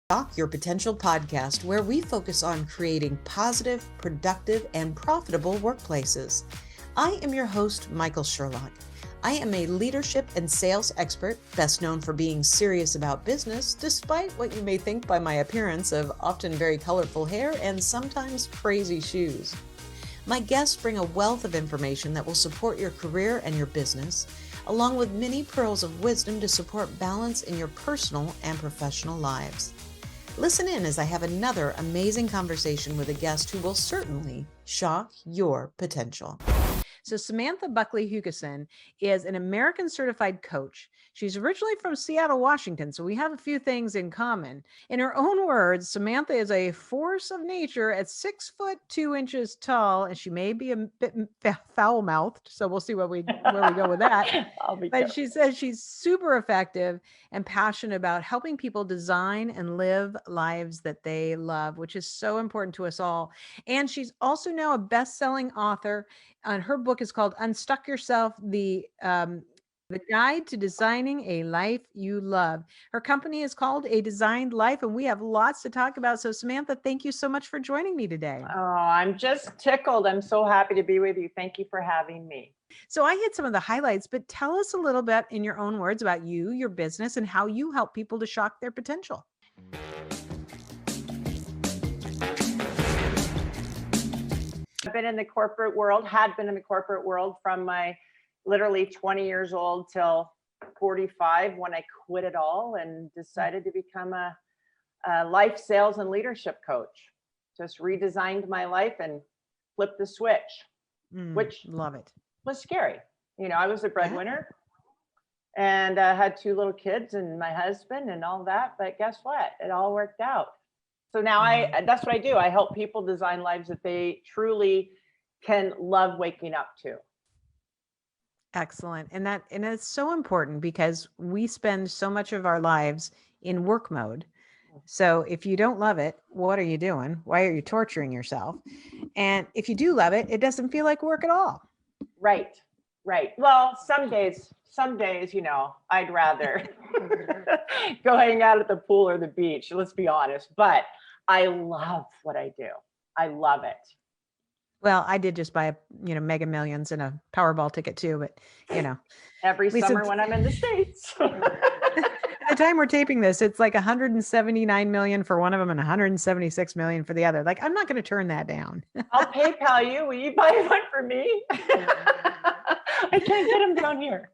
Unlock Your Potential podcast, where we focus on creating positive, productive, and profitable workplaces. I am your host, Michael Sherlock. I am a leadership and sales expert, best known for being serious about business, despite what you may think by my appearance of often very colorful hair and sometimes crazy shoes. My guests bring a wealth of information that will support your career and your business, along with many pearls of wisdom to support balance in your personal and professional lives. Listen in as I have another amazing conversation with a guest who will certainly shock your potential. So Samantha Buckley-Hugessen is an American certified coach. She's originally from Seattle, Washington, so we have a few things in common. In her own words, Samantha is a force of nature at 6'2" tall, and she may be a bit foul-mouthed, so we'll see where we go with that. But she says she's super effective and passionate about helping people design and live lives that they love, which is so important to us all. And she's also now a best-selling author. And her book is called Unstuck Yourself, the Guide to Designing a Life You Love. Her company is called A Designed Life, and we have lots to talk about. So Samantha, thank you so much for joining me today. Oh, I'm just tickled. I'm so happy to be with you. Thank you for having me. So I hit some of the highlights, but tell us a little bit in your own words about you, your business, and how you help people to shock their potential. I've been in the corporate world, had been in the corporate world from my literally 20 years old till 45 when I quit it all and decided to become a life sales and leadership coach. Just redesigned my life and flipped the switch, which love it. Was scary. You know, I was a breadwinner and had 2 little kids and my husband and all that. But guess what? It all worked out. So now that's what I do. I help people design lives that they truly can love waking up to. Excellent. And it's so important because we spend so much of our lives in work mode. So if you don't love it, what are you doing? Why are you torturing yourself? And if you do love it, it doesn't feel like work at all. Right. Well, some days, you know, I'd rather go hang out at the pool or the beach, let's be honest, but I love what I do. I love it. Well, I did just buy Mega Millions and a Powerball ticket too, but every summer when I'm in the States. At the time we're taping this, it's like 179 million for one of them and 176 million for the other. Like, I'm not going to turn that down. I'll PayPal you. Will you buy one for me? I can't get them down here.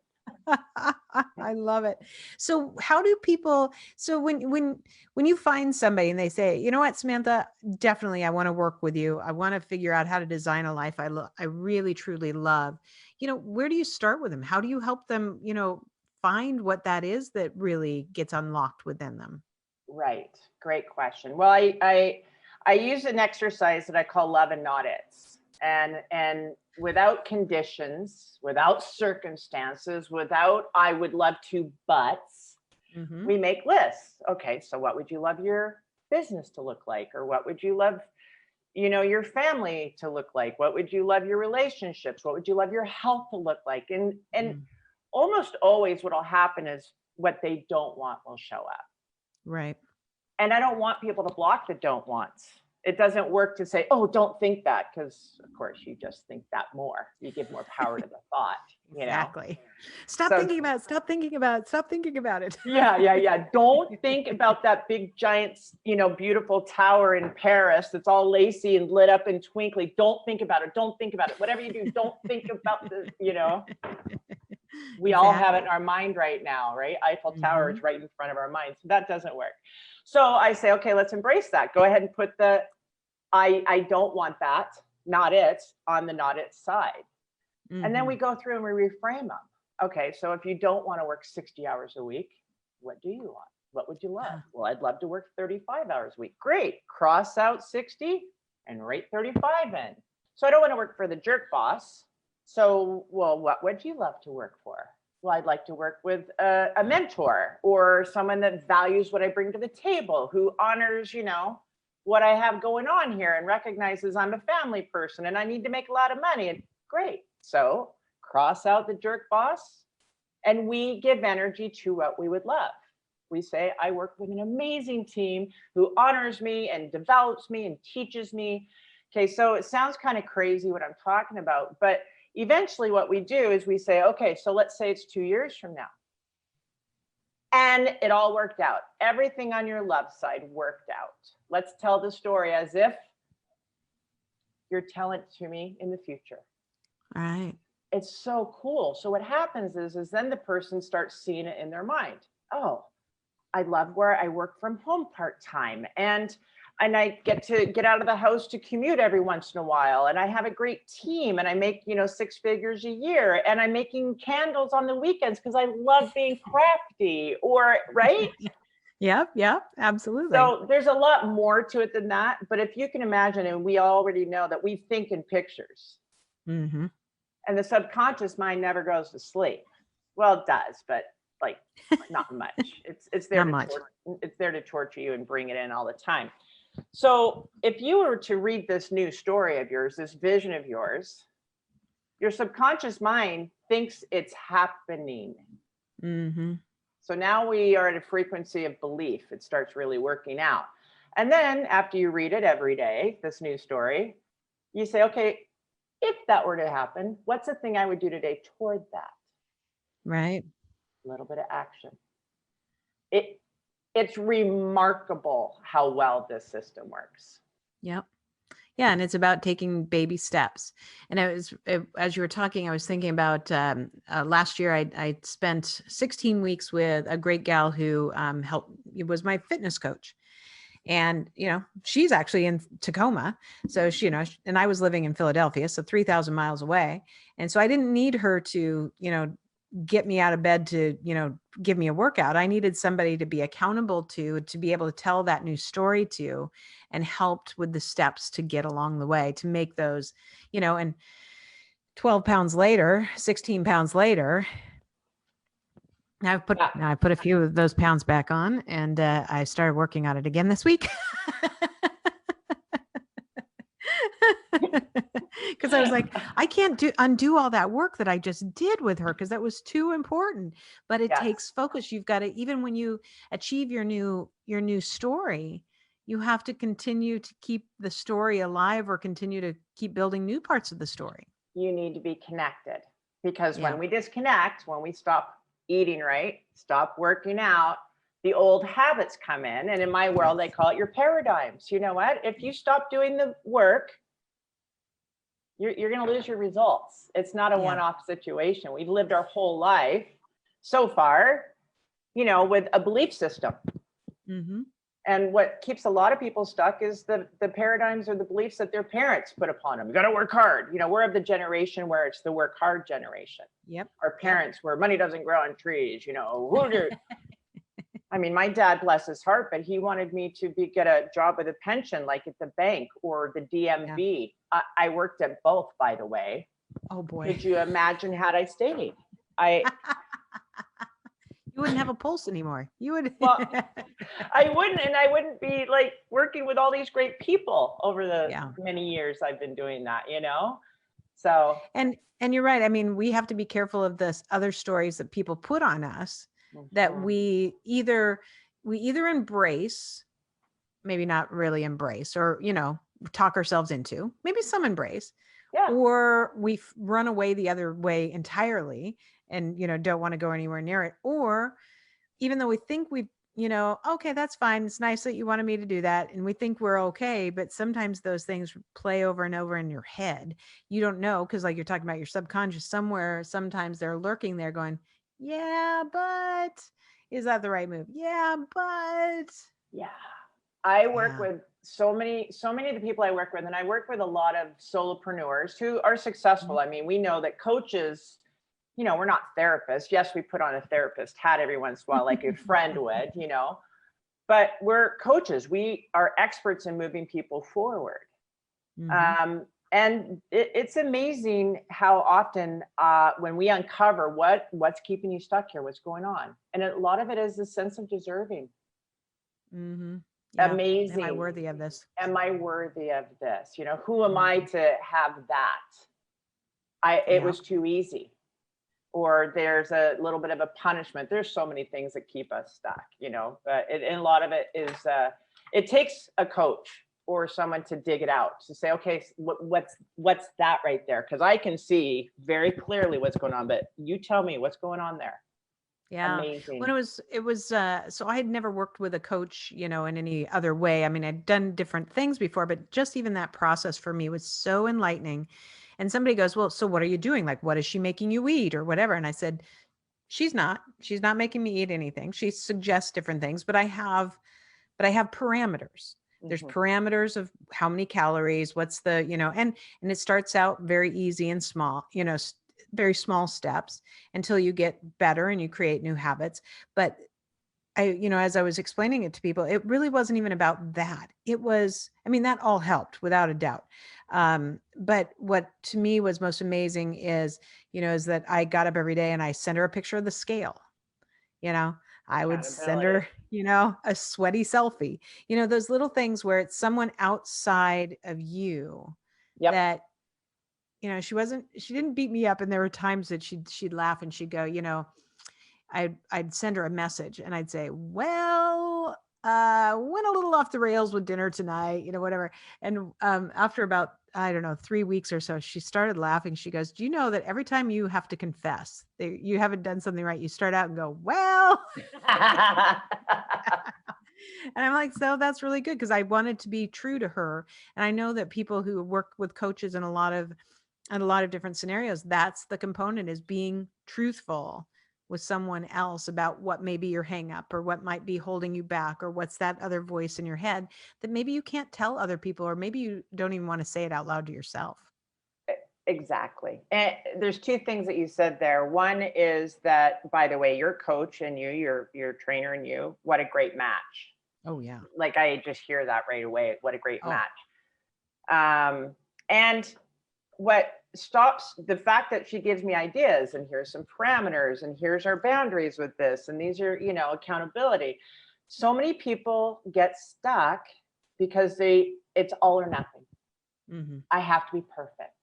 I love it. So how do people, so when you find somebody and they say, you know what, Samantha, definitely, I want to work with you. I want to figure out how to design a life I really, truly love. Where do you start with them? How do you help them, find what that is that really gets unlocked within them? Right. Great question. Well, I use an exercise that I call love and not it's. And without conditions, without circumstances, without I would love to buts, we make lists. Okay, so what would you love your business to look like? Or what would you love, your family to look like? What would you love your relationships? What would you love your health to look like? And almost always what'll happen is what they don't want will show up. Right. And I don't want people to block the don't wants. It doesn't work to say, oh, don't think that, because of course you just think that more. You give more power to the thought. Exactly. Stop thinking about it. Stop thinking about it. Yeah. Don't think about that big giant, beautiful tower in Paris that's all lacy and lit up and twinkly. Don't think about it. Don't think about it. Whatever you do, don't think about We all have it in our mind right now, right? Eiffel Tower is right in front of our minds. That doesn't work. So I say, okay, let's embrace that. Go ahead and put the I don't want that, not it, on the not it side. And then we go through and we reframe them. Okay, so if you don't want to work 60 hours a week, what do you want? What would you love? Well, I'd love to work 35 hours a week. Great. Cross out 60 and write 35 in. So I don't want to work for the jerk boss. So, well, what would you love to work for? Well, I'd like to work with a mentor or someone that values what I bring to the table, who honors, what I have going on here and recognizes I'm a family person and I need to make a lot of money. And great. So cross out the jerk boss and we give energy to what we would love. We say, I work with an amazing team who honors me and develops me and teaches me. Okay, so it sounds kind of crazy what I'm talking about, but eventually what we do is we say, okay, so let's say it's 2 years from now. And it all worked out. Everything on your love side worked out. Let's tell the story as if you're telling it to me in the future. All right. It's so cool. So what happens is then the person starts seeing it in their mind. Oh, I love where I work from home part-time, and I get to get out of the house to commute every once in a while, and I have a great team, and I make 6 figures a year, and I'm making candles on the weekends because I love being crafty, or right. Yep, absolutely. So there's a lot more to it than that, but if you can imagine, and we already know that we think in pictures. Mm-hmm. And the subconscious mind never goes to sleep. Well, it does, but like not much. It's there it's there to torture you and bring it in all the time. So if you were to read this new story of yours, this vision of yours, your subconscious mind thinks it's happening. Mm-hmm. So now we are at a frequency of belief. It starts really working out. And then after you read it every day, this new story, you say, okay, if that were to happen, what's the thing I would do today toward that? Right. A little bit of action. It's remarkable how well this system works. Yep. Yeah. And it's about taking baby steps. And as you were talking, I was thinking about last year, I spent 16 weeks with a great gal who was my fitness coach. And, she's actually in Tacoma. So she, and I was living in Philadelphia, so 3,000 miles away. And so I didn't need her to, get me out of bed to, give me a workout. I needed somebody to be accountable to be able to tell that new story to, and helped with the steps to get along the way to make those, and 12 pounds later, 16 pounds later, I put a few of those pounds back on, and I started working on it again this week. Because I was like, I can't undo all that work that I just did with her, because that was too important. But it takes focus. You've got to, even when you achieve your new story, you have to continue to keep the story alive, or continue to keep building new parts of the story. You need to be connected, because when we disconnect, when we stop eating right, stop working out, the old habits come in. And in my world, they call it your paradigms. You know what? If you stop doing the work, you're going to lose your results. It's not a one-off situation. We've lived our whole life so far, with a belief system. Mm-hmm. And what keeps a lot of people stuck is the paradigms or the beliefs that their parents put upon them. You got to work hard. We're of the generation where it's the work hard generation. Yep. Our parents where money doesn't grow on trees, I mean, my dad, bless his heart, but he wanted me to get a job with a pension, like at the bank or the DMV. Yeah. I worked at both, by the way. Oh boy. Could you imagine had I stayed? You wouldn't have a pulse anymore. You would. Well, I wouldn't, and I wouldn't be like working with all these great people over the many years I've been doing that, So. And you're right. I mean, we have to be careful of this other stories that people put on us, that we either embrace, maybe not really embrace, or, talk ourselves into, maybe some embrace, or we run away the other way entirely and, don't want to go anywhere near it. Or even though we think we've, okay, that's fine. It's nice that you wanted me to do that. And we think we're okay. But sometimes those things play over and over in your head. You don't know. Cause like you're talking about your subconscious somewhere, sometimes they're lurking there going, yeah, but is that the right move? Yeah, but. Yeah. I work with so many of the people I work with, and I work with a lot of solopreneurs who are successful. I mean, we know that coaches, we're not therapists. Yes, we put on a therapist hat every once in a while, like a friend would, but we're coaches. We are experts in moving people forward. Mm-hmm. And it's amazing how often when we uncover what's keeping you stuck here, what's going on. And a lot of it is the sense of deserving. Mm-hmm. Yeah. Amazing. Am I worthy of this? Am I worthy of this? Who am I to have that? It was too easy. or there's a little bit of a punishment. There's so many things that keep us stuck, you know, but and a lot of it is, it takes a coach or someone to dig it out, to say, okay, what's that right there? Because I can see very clearly what's going on, but you tell me what's going on there. Yeah. Amazing. When it was, so I had never worked with a coach, you know, in any other way. I mean, I'd done different things before, but just even that process for me was so enlightening. And somebody goes, well, so what are you doing? Like, what is she making you eat or whatever? And I said, she's not making me eat anything. She suggests different things, but I have parameters. There's parameters of how many calories, what's the, you know, and it starts out very easy and small, you know, very small steps until you get better and you create new habits. But you know, as I was explaining it to people, it really wasn't even about that. It was, I mean, that all helped without a doubt. But what to me was most amazing is, you know, is that I got up every day and I sent her a picture of the scale. You know, I would send her, you know, a sweaty selfie, you know, those little things where it's someone outside of you that, you know, she didn't beat me up. And there were times that she'd laugh and she'd go, you know, I'd send her a message and I'd say, well, went a little off the rails with dinner tonight, you know, whatever. And after about, I don't know, 3 weeks or so, she started laughing. She goes, do you know that every time you have to confess that you haven't done something right, you start out and go, well, and I'm like, so that's really good. Cause I wanted to be true to her. And I know that people who work with coaches in a lot of different scenarios, that's the component, is being truthful with someone else about what may be your hang up or what might be holding you back or what's that other voice in your head that maybe you can't tell other people, or maybe you don't even want to say it out loud to yourself. Exactly. And there's two things that you said there. One is that, by the way, your coach and your trainer and you, what a great match. Oh yeah. Like, I just hear that right away. What a great match. And what stops the fact that she gives me ideas, and here's some parameters, and here's our boundaries with this, and these are, you know, accountability. So many people get stuck because it's all or nothing. I have to be perfect.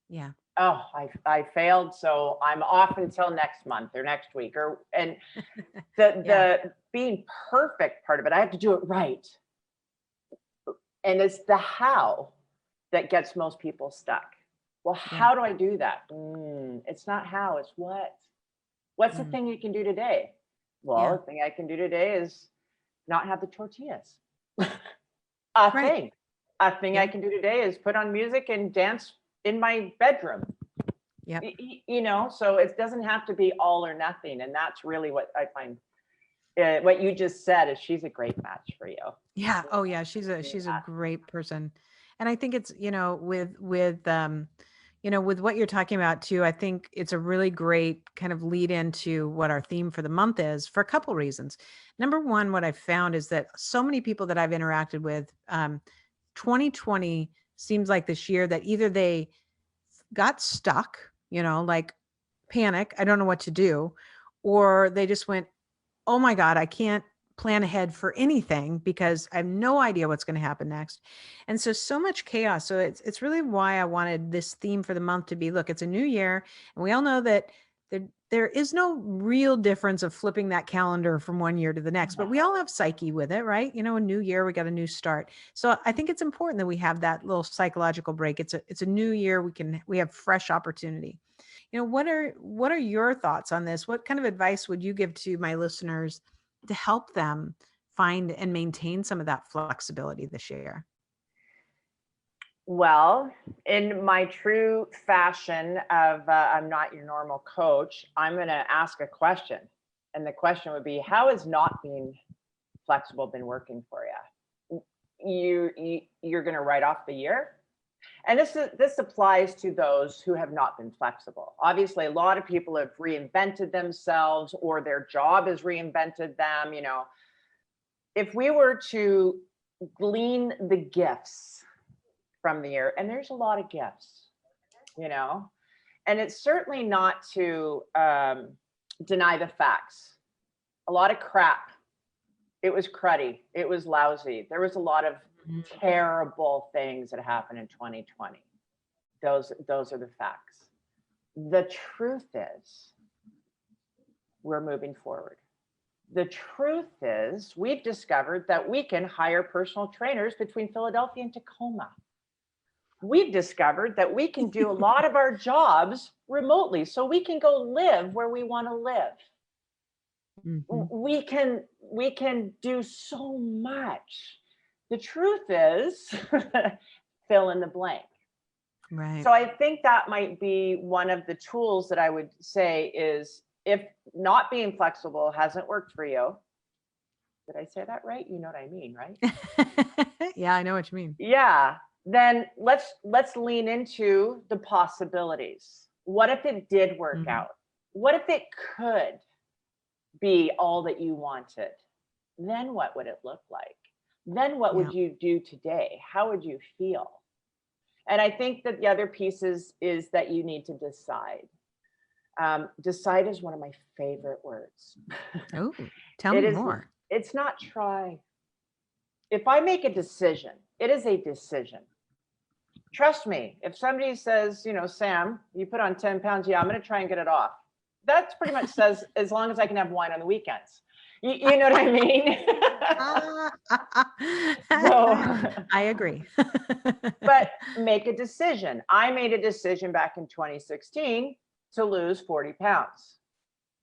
Yeah. Oh, I failed, so I'm off until next month or next week, and the being perfect part of it, I have to do it right. And it's the how that gets most people stuck. Well, how do I do that? It's not how, it's what. What's the thing you can do today? Well, the thing I can do today is not have the tortillas. A thing I can do today is put on music and dance in my bedroom. Yeah. You know, so it doesn't have to be all or nothing. And that's really what I find. What you just said is, she's a great match for you. Yeah. Oh yeah. She's a great person. And I think it's, you know, with you know, with what you're talking about too, I think it's a really great kind of lead into what our theme for the month is, for a couple reasons. Number one, what I've found is that so many people that I've interacted with, 2020 seems like this year that either they got stuck, you know, like panic, I don't know what to do, or they just went, oh my God, I can't plan ahead for anything because I have no idea what's going to happen next. And so much chaos. So it's really why I wanted this theme for the month to be, look, it's a new year. And we all know that there is no real difference of flipping that calendar from one year to the next, but we all have psyche with it, right? You know, a new year, we got a new start. So I think it's important that we have that little psychological break. It's a new year. We have fresh opportunity. You know, what are your thoughts on this? What kind of advice would you give to my listeners to help them find and maintain some of that flexibility this year? Well, in my true fashion of I'm not your normal coach, I'm going to ask a question. And the question would be, how has not being flexible been working for you? You're going to write off the year? And this applies to those who have not been flexible. Obviously, a lot of people have reinvented themselves, or their job has reinvented them. You know, if we were to glean the gifts from the year, and there's a lot of gifts, you know, and it's certainly not to deny the facts. A lot of crap. It was cruddy. It was lousy. There was a lot of terrible things that happened in 2020. Those are the facts. The truth is, we're moving forward. The truth is, we've discovered that we can hire personal trainers between Philadelphia and Tacoma. We've discovered that we can do a lot of our jobs remotely, so we can go live where we want to live. Mm-hmm. We can do so much. The truth is, fill in the blank. Right. So I think that might be one of the tools that I would say is, if not being flexible hasn't worked for you, did I say that right? You know what I mean, right? Yeah, I know what you mean. Yeah. Then let's lean into the possibilities. What if it did work out? What if it could be all that you wanted? Then what would it look like? Then what would you do today? How would you feel? And I think that the other piece is that you need to decide. Decide is one of my favorite words. Oh, tell me more. It's not try. If I make a decision, it is a decision. Trust me, if somebody says, Sam, you put on 10 pounds, yeah, I'm going to try and get it off. That pretty much says, as long as I can have wine on the weekends. You know what I mean? So, I agree. But make a decision. I made a decision back in 2016 to lose 40 pounds.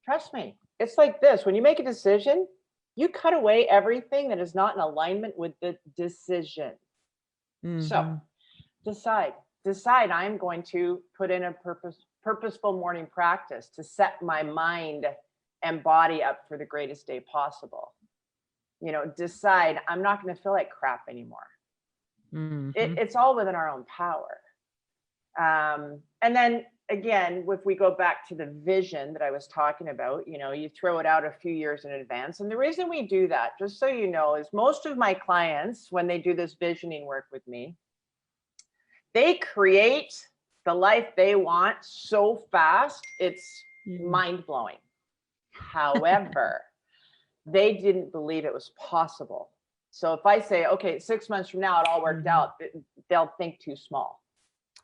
Trust me, it's like this. When you make a decision, you cut away everything that is not in alignment with the decision. So decide I'm going to put in a purposeful morning practice to set my mind and body up for the greatest day possible. Decide I'm not going to feel like crap anymore. It's all within our own power. And then again, if we go back to the vision that I was talking about, you throw it out a few years in advance. And the reason we do that, just so you know, is most of my clients, when they do this visioning work with me, they create the life they want so fast, it's mind-blowing. However, they didn't believe it was possible. So if I say, okay, 6 months from now, it all worked out, they'll think too small.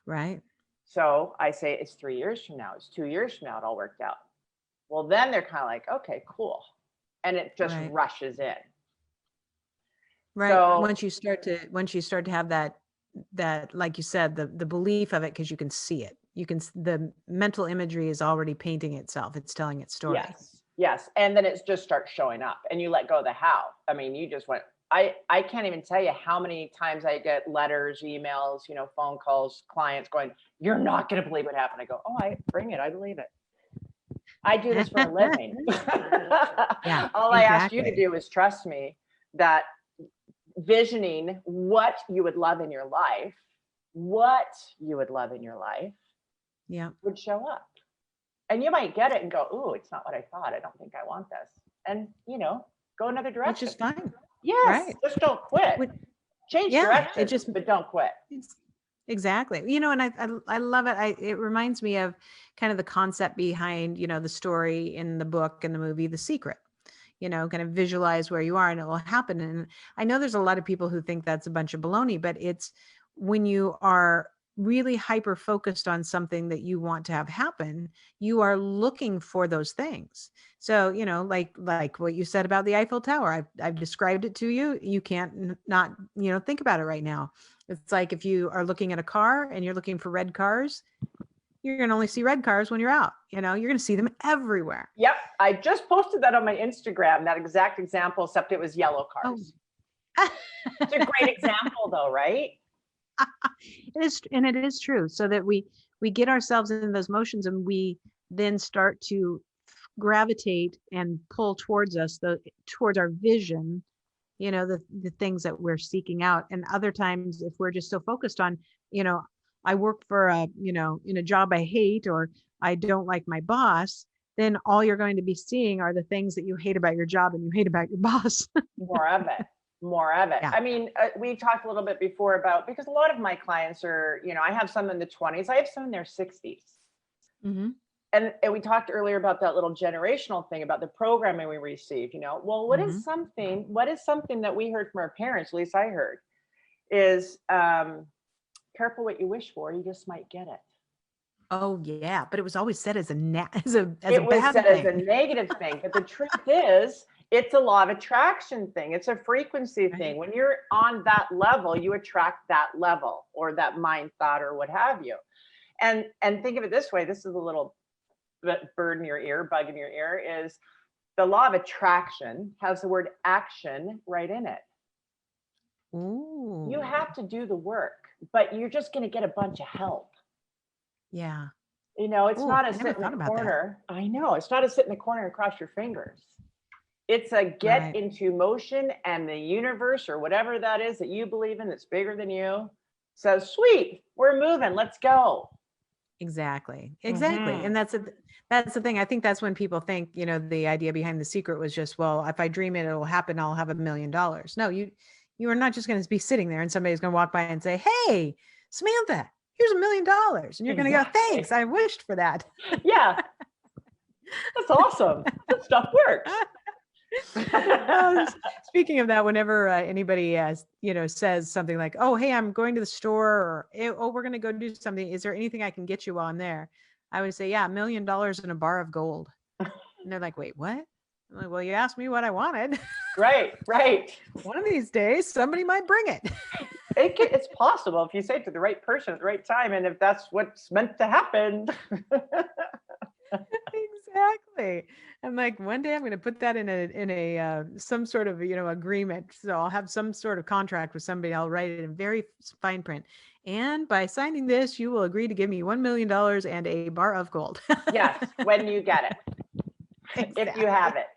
Right. So I say, it's 3 years from now, it's 2 years from now, it all worked out. Well, then they're kind of like, okay, cool. And it just rushes in. Right. So, once you start to have that, like you said, the belief of it, because you can see it. The mental imagery is already painting itself. It's telling its story. Yes. And then it just starts showing up, and you let go of the how. I mean, you just went, I can't even tell you how many times I get letters, emails, phone calls, clients going, you're not going to believe what happened. I go, oh, bring it. I believe it. I do this for a living. All I ask you to do is trust me that visioning what you would love in your life, would show up. And you might get it and go, ooh, it's not what I thought. I don't think I want this. And, go another direction. Which is fine. Yes. Right. Just don't quit. Change direction, but don't quit. Exactly. And I love it. It reminds me of kind of the concept behind, the story in the book and the movie, The Secret. Kind of visualize where you are and it will happen. And I know there's a lot of people who think that's a bunch of baloney, but it's when you are really hyper focused on something that you want to have happen, you are looking for those things. So, like what you said about the Eiffel Tower, I've described it to you. You can't not, think about it right now. It's like if you are looking at a car and you're looking for red cars, you're going to only see red cars when you're out. You're going to see them everywhere. Yep. I just posted that on my Instagram, that exact example, except it was yellow cars. Oh. It's a great example though, right? It is. And it is true. So that we get ourselves in those motions and we then start to gravitate and pull towards us, towards our vision, the things that we're seeking out. And other times, if we're just so focused on, I work for in a job I hate, or I don't like my boss, then all you're going to be seeing are the things that you hate about your job and you hate about your boss. More of it. Yeah. I mean, we talked a little bit before about, because a lot of my clients are, I have some in the 20s, I have some in their 60s. And we talked earlier about that little generational thing about the programming we received, well, what is something that we heard from our parents, at least I heard, is careful what you wish for, you just might get it. Oh yeah, but it was always said as a It was bad said as a thing. negative thing, but the truth is, it's a law of attraction thing. It's a frequency Right. thing. When you're on that level, you attract that level or that mind thought or what have you. And think of it this way. This is a little bird in your ear, bug in your ear, is the law of attraction has the word action right in it. Ooh. You have to do the work, but you're just going to get a bunch of help. Yeah. You know, it's Ooh, not I a never sit in thought the about that. corner. I know, it's not a sit in the corner and cross your fingers. It's a get Right. into motion, and the universe or whatever that is that you believe in that's bigger than you says, sweet, we're moving, let's go. Exactly. Mhm. And that's the thing. I think that's when people think, you know, the idea behind The Secret was just, well, if I dream it, it'll happen. I'll have $1 million. No, you are not just going to be sitting there and somebody's going to walk by and say, hey, Samantha, here's $1 million. And you're going to go, Exactly. thanks. I wished for that. Yeah, that's awesome. That stuff works. Speaking of that, whenever anybody, you know, says something like, "Oh, hey, I'm going to the store," or "Oh, we're going to go do something. Is there anything I can get you while I'm there?" I would say, "Yeah, $1 million and a bar of gold." And they're like, "Wait, what?" I'm like, "Well, you asked me what I wanted. Right. One of these days, somebody might bring it." It's possible if you say it to the right person at the right time, and if that's what's meant to happen. Exactly. I'm like, one day I'm going to put that in a some sort of, you know, agreement. So I'll have some sort of contract with somebody. I'll write it in very fine print. And by signing this, you will agree to give me $1 million and a bar of gold. Yes, when you get it, if you have it.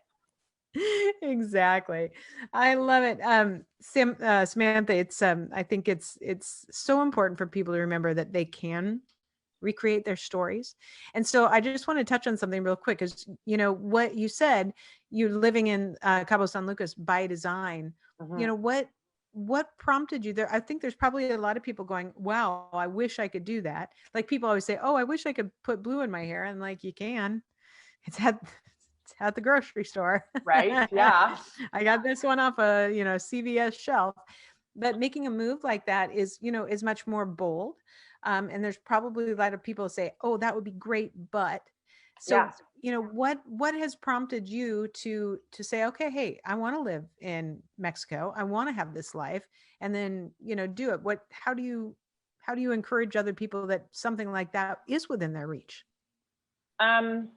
Exactly. I love it. Samantha, it's I think it's so important for people to remember that they can recreate their stories. And so I just want to touch on something real quick, because you know what you said, you're living in Cabo San Lucas by design. You Mhm. know what prompted you there? I think there's probably a lot of people going, wow, I wish I could do that. Like people always say, oh, I wish I could put blue in my hair. And like, you can. It's at the grocery store. Right? Yeah. I got this one off a, you know, CVS shelf. But making a move like that is, you know, is much more bold. And there's probably a lot of people say, oh, that would be great, but so, Yeah. you know, what has prompted you to say, okay, hey, I want to live in Mexico. I want to have this life, and then, you know, do it. How do you encourage other people that something like that is within their reach? Um,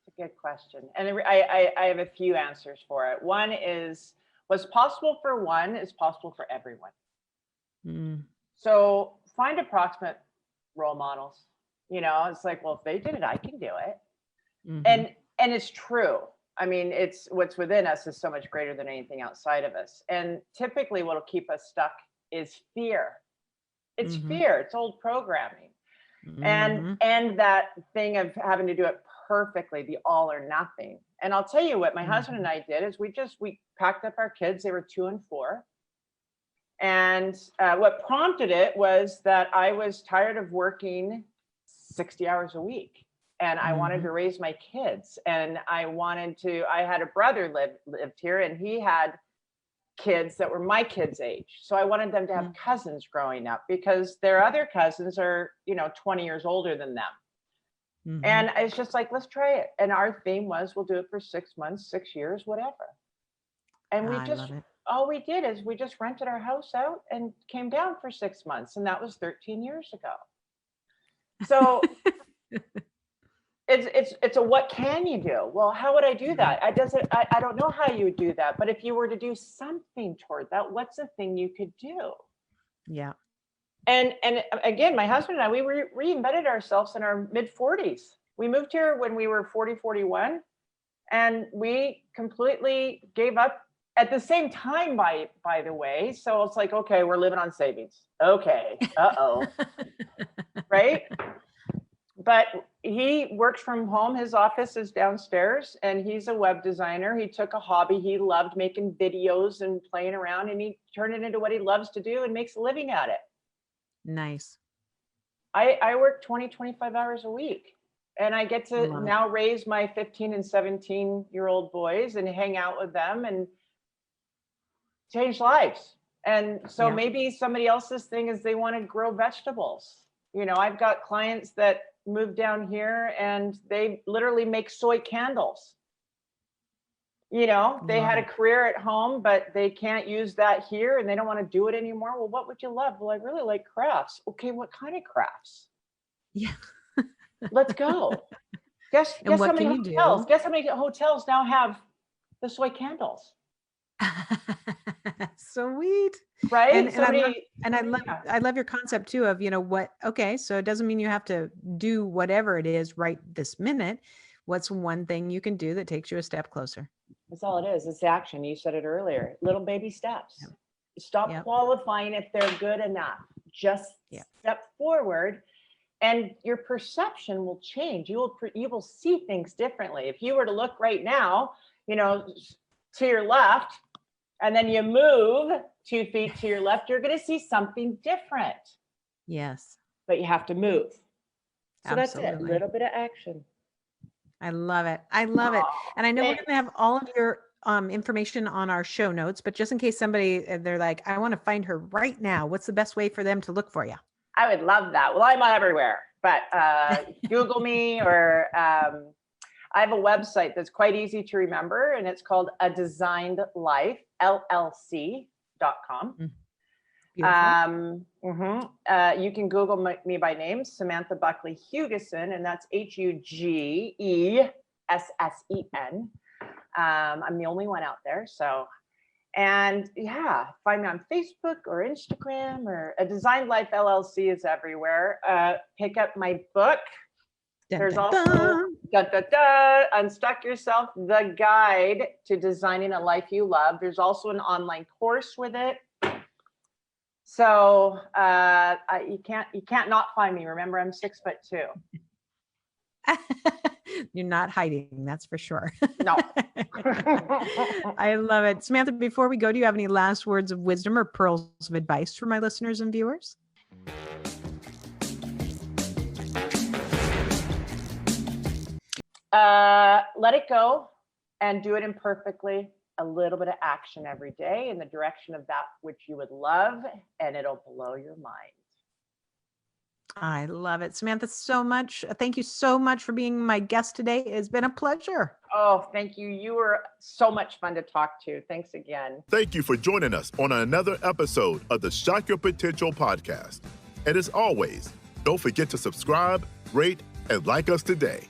it's a good question. And I have a few answers for it. One is, what's possible for one is possible for everyone. Mm, So find approximate role models. You know, it's like, well, if they did it, I can do it. mhm. And it's true. I mean, it's what's within us is so much greater than anything outside of us. And typically what'll keep us stuck is fear. It's Mhm. fear. It's old programming. and Mhm. and that thing of having to do it perfectly, the all or nothing. And I'll tell you what my husband and Mhm. I did is we packed up our kids. They were 2 and 4, and what prompted it was that I was tired of working 60 hours a week, and I wanted Mhm. to raise my kids, and I had a brother lived here, and he had kids that were my kids' age. So I wanted them to have Mhm. cousins growing up, because their other cousins are, 20 years older than them. Mhm. And it's just like, let's try it. And our theme was, we'll do it for 6 months, 6 years, whatever. And I love it. all we did is we just rented our house out and came down for 6 months. And that was 13 years ago. So it's a, what can you do? Well, how would I do Right. that? I don't know how you would do that. But if you were to do something toward that, what's the thing you could do? Yeah. And again, my husband and I, we reinvented ourselves in our mid 40s. We moved here when we were 40, 41, and we completely gave up at the same time, by the way. So it's like, okay, we're living on savings. Okay. Uh-oh. Right? But he works from home. His office is downstairs, and he's a web designer. He took a hobby he loved, making videos and playing around, and he turned it into what he loves to do and makes a living at it. Nice. I work 20, 25 hours a week, and I get to Love it. now raise my 15 and 17-year-old boys and hang out with them and change lives. And so Yeah. maybe somebody else's thing is they want to grow vegetables. I've got clients that move down here and they literally make soy candles. They had a career at home, but they can't use that here and they don't want to do it anymore. Well, what would you love? Well, I really like crafts. Okay, what kind of crafts? Yeah. Let's go. Guess And how what many can you do? hotels? Guess how many hotels now have the soy candles? Sweet. Right? I love your concept too of, okay, so it doesn't mean you have to do whatever it is right this minute. What's one thing you can do that takes you a step closer? That's all it is. It's action. You said it earlier. Little baby steps. Yep. Stop qualifying if they're good enough. Just step forward and your perception will change. You will see things differently. If you were to look right now, to your left, and then you move 2 feet to your left, you're going to see something different. Yes. But you have to move. So Absolutely. That's it. A little bit of action. I love it. I love it. And I know we're going to have all of your information on our show notes, but just in case they're like, I want to find her right now, what's the best way for them to look for you? I would love that. Well, I'm everywhere, but Google me or I have a website that's quite easy to remember, and it's called A Designed Life, LLC.com. You can Google me by name, Samantha Buckley-Hugessen, and that's Hugessen. I'm the only one out there. So, and find me on Facebook or Instagram, or A Designed Life LLC is everywhere. Pick up my book. There's also Unstuck Yourself, the guide to designing a life you love. There's also an online course with it. So you can't not find me. Remember, I'm 6'2". You're not hiding, that's for sure. No. I love it. Samantha, before we go, do you have any last words of wisdom or pearls of advice for my listeners and viewers? Let it go and do it imperfectly. A little bit of action every day in the direction of that which you would love, and it'll blow your mind. I love it. Samantha, so much. Thank you so much for being my guest today. It's been a pleasure. Oh, thank you. You were so much fun to talk to. Thanks again. Thank you for joining us on another episode of the Shock Your Potential podcast. And as always, don't forget to subscribe, rate, and like us today.